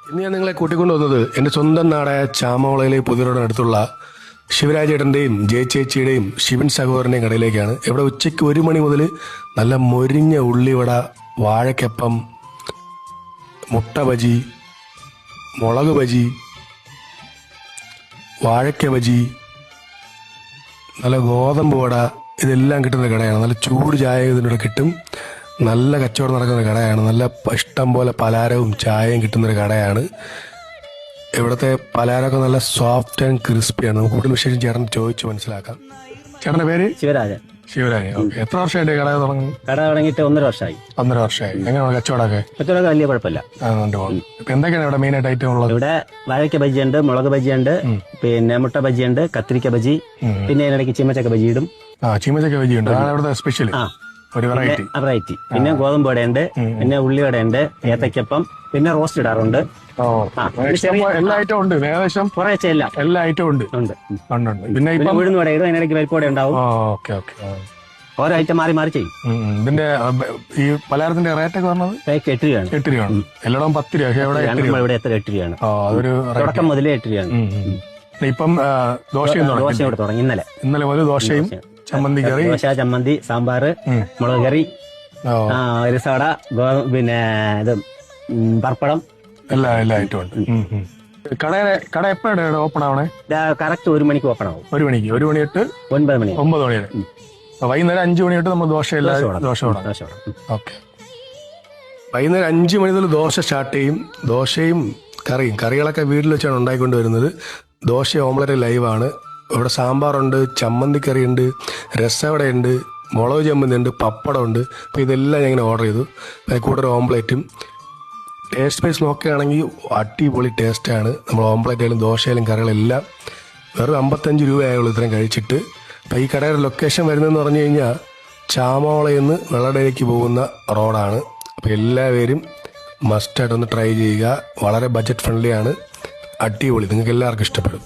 ഇന്ന് ഞാൻ നിങ്ങളെ കൂട്ടിക്കൊണ്ടുവന്നത് എൻ്റെ സ്വന്തം നാടായ ചാമവളയിലെ പുതിയറോഡിനടുത്തുള്ള ശിവരാജേട്ടൻ്റെയും ജയചേച്ചിയുടെയും ശിവൻ സഹോദരൻ്റെയും കടയിലേക്കാണ്. ഇവിടെ ഉച്ചയ്ക്ക് 1 മണി മുതൽ നല്ല മൊരിഞ്ഞ ഉള്ളിവട, വാഴക്കപ്പം, മുട്ട ബജി, മുളക് ബജി, വാഴക്ക ബജി, നല്ല ഗോതമ്പ് വട, ഇതെല്ലാം കിട്ടുന്ന കടയാണ്. നല്ല ചൂട് ചായ ഇതിനൂടെ കിട്ടും. നല്ല കച്ചവടം നടക്കുന്ന കടയാണ്. നല്ല ഇഷ്ടം പോലെ പലഹാരവും ചായയും കിട്ടുന്നൊരു കടയാണ്. ഇവിടുത്തെ പലഹാരമൊക്കെ നല്ല സോഫ്റ്റ് ആൻഡ് ക്രിസ്പിയാണ്. നമുക്ക് കൂടുതൽ വിശേഷം ചേട്ടൻ ചോദിച്ച് മനസ്സിലാക്കാം. ചേട്ടൻ്റെ പേര്? ശിവരാജൻ. ശിവരാജൻ. ഓക്കെ. എത്ര വർഷമായിട്ട് കട തുടങ്ങി? കട തുടങ്ങിയിട്ട് 1.5 വർഷമായി. 1.5 വർഷമായി. എങ്ങനെയാണ് കച്ചവടമൊക്കെ? കച്ചവടമൊക്കെ വലിയ കുഴപ്പമില്ല. ഇപ്പൊ എന്തൊക്കെയാണ് ഇവിടെ മെയിൻ ആയിട്ട് ഐറ്റം ഉള്ളത്? ഇവിടെ വാഴയ്ക്ക ബജിയുണ്ട്, മുളക് ബജിയുണ്ട്, പിന്നെ മുട്ട ബജിയുണ്ട്, കത്തിരിക്ക ബജി, പിന്നെ ഇതിനിടയ്ക്ക് ചീമച്ചക്ക ബജി ഇടും. ചീമച്ചക്ക ബജി ഉണ്ട്. അതാണ് ഇവിടുത്തെ സ്പെഷ്യൽ. ഒരു വെറൈറ്റി. പിന്നെ ഗോതമ്പ് വടയുണ്ട്, പിന്നെ ഉള്ളിവടയുണ്ട്, ഏത്തക്കപ്പം, പിന്നെ റോസ്റ്റ് ഇടാറുണ്ട്. എല്ലാ ഐറ്റവും ഉണ്ട്. ഏകദേശം കുറേശ്ശെ എല്ലാ ഐറ്റവും ഉണ്ട്. പിന്നെ ഉഴുന്ന് വട ഇടും, അതിനിടയ്ക്ക് പരിപ്പോടെ ഉണ്ടാവും. ഓരോ ഐറ്റം മാറി മാറി ചെയ്യും. ഇതിന്റെ ഈ പലഹാരത്തിന്റെ റേറ്റ് ഒക്കെ പറഞ്ഞത് 8 രൂപയാണ്. 8 രൂപയാണ്. എല്ലായിടവും 10 രൂപ. ഇവിടെ എത്ര 8 രൂപയാണ്. തുടക്കം മുതലേ 8 രൂപയാണ്. ഇപ്പം ദോശയും തുടങ്ങി. ഇന്നലെ മുതൽ ദോശയും ചമ്മന്തി കറി, ദോശ, ചമ്മന്തി, സാമ്പാറ്, മുളക് കറി, സോഡ, പിന്നെ ഇത് പപ്പടം, എല്ലാ ഐറ്റവും ഉണ്ട്. കട എപ്പോഴാണ് ഓപ്പൺ ആവണേ? കറക്റ്റ് 1 മണിക്ക് ഓപ്പൺ ആവും. 1 മണിക്ക്. 1 മണി തൊട്ട് 9 മണി. 9 മണി വരെ. വൈകുന്നേരം 5 മണി തൊട്ട് നമ്മൾ ദോശ. ഓക്കെ. വൈകുന്നേരം 5 മണി മുതൽ ദോശ സ്റ്റാർട്ട് ചെയ്യും. ദോശയും കറികളൊക്കെ വീട്ടിൽ വെച്ചാണ് ഉണ്ടായിക്കൊണ്ട് വരുന്നത്. ദോശ ഓംലെറ്റ് ലൈവാണ്. ഇവിടെ സാമ്പാറുണ്ട്, ചമ്മന്തിക്കറിയുണ്ട്, രസവടയുണ്ട്, മുളക് ചമ്മന്തി ഉണ്ട്, പപ്പടമുണ്ട്. അപ്പോൾ ഇതെല്ലാം ഞാൻ ഇങ്ങനെ ഓർഡർ ചെയ്തു. കൂടെ ഒരു ഓംപ്ലേറ്റും. ടേസ്റ്റ് വൈസ് നോക്കുകയാണെങ്കിൽ അടിപൊളി ടേസ്റ്റാണ്. നമ്മൾ ഓംപ്ലേറ്റ് ആയാലും ദോശയായാലും കറികളെല്ലാം വെറും 55 രൂപയായുള്ളൂ ഇത്രയും കഴിച്ചിട്ട്. അപ്പോൾ ഈ കടയുടെ ലൊക്കേഷൻ വരുന്നതെന്ന് പറഞ്ഞു കഴിഞ്ഞാൽ ചാമവളയിൽ നിന്ന് വെള്ളടയിലേക്ക് പോകുന്ന റോഡാണ്. അപ്പോൾ എല്ലാവരും മസ്റ്റായിട്ടൊന്ന് ട്രൈ ചെയ്യുക. വളരെ ബഡ്ജറ്റ് ഫ്രണ്ട്ലിയാണ്. അടിപൊളി. നിങ്ങൾക്ക് എല്ലാവർക്കും ഇഷ്ടപ്പെടും.